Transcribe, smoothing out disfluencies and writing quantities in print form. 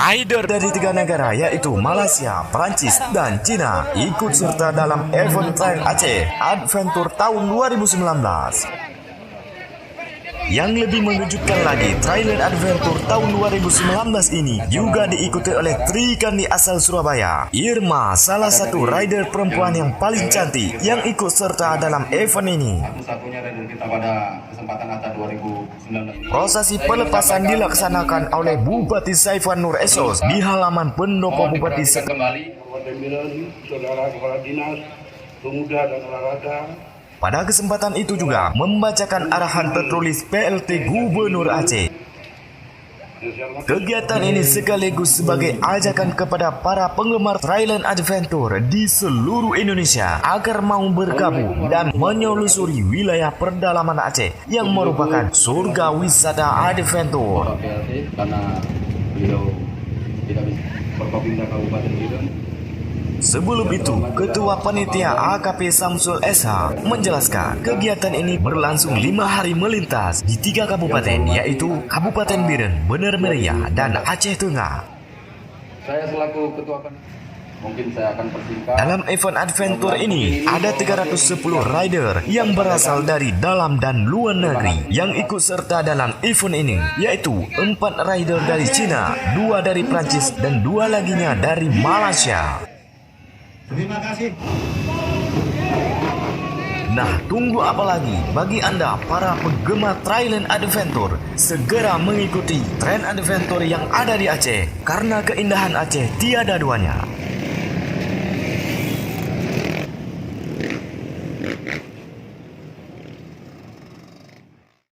Rider dari 3 negara yaitu Malaysia, Prancis, dan Cina ikut serta dalam event Trail Aceh Adventure tahun 2019. Yang lebih mengejutkan lagi, Thailand Adventure tahun 2019 ini juga diikuti oleh Trikandi asal Surabaya. Irma, salah satu rider perempuan yang paling cantik yang ikut serta dalam event ini. Satu-satunya rider kita pada kesempatan ATA 2019. Prosesi pelepasan dilaksanakan oleh Bupati Saifan Nur Esos di halaman pendopo Bupati Kembali Saudara Kepala Dinas Pemuda dan Olahraga. Pada kesempatan itu juga membacakan arahan tertulis PLT Gubernur Aceh. Kegiatan ini sekaligus sebagai ajakan kepada para penggemar Thailand Adventure di seluruh Indonesia agar mau bergabung dan menyelusuri wilayah perdalaman Aceh yang merupakan surga wisata adventure. PLT karena beliau tidak bisa berpindah Kabupaten Biren. Sebelum itu, Ketua Panitia AKP Samsul SH menjelaskan kegiatan ini berlangsung 5 hari melintas di 3 kabupaten yaitu Kabupaten Biren, Bener Meriah, dan Aceh Tengah. Saya selaku Ketua mungkin saya akan persingkat. Dalam event adventure ini ada 310 rider yang berasal dari dalam dan luar negeri yang ikut serta dalam event ini, yaitu 4 rider dari Cina, 2 dari Prancis, dan 2 laginya dari Malaysia. Terima kasih. Nah, tunggu apa lagi? Bagi Anda para penggemar Thailand Adventure, segera mengikuti tren adventure yang ada di Aceh, karena keindahan Aceh tiada duanya.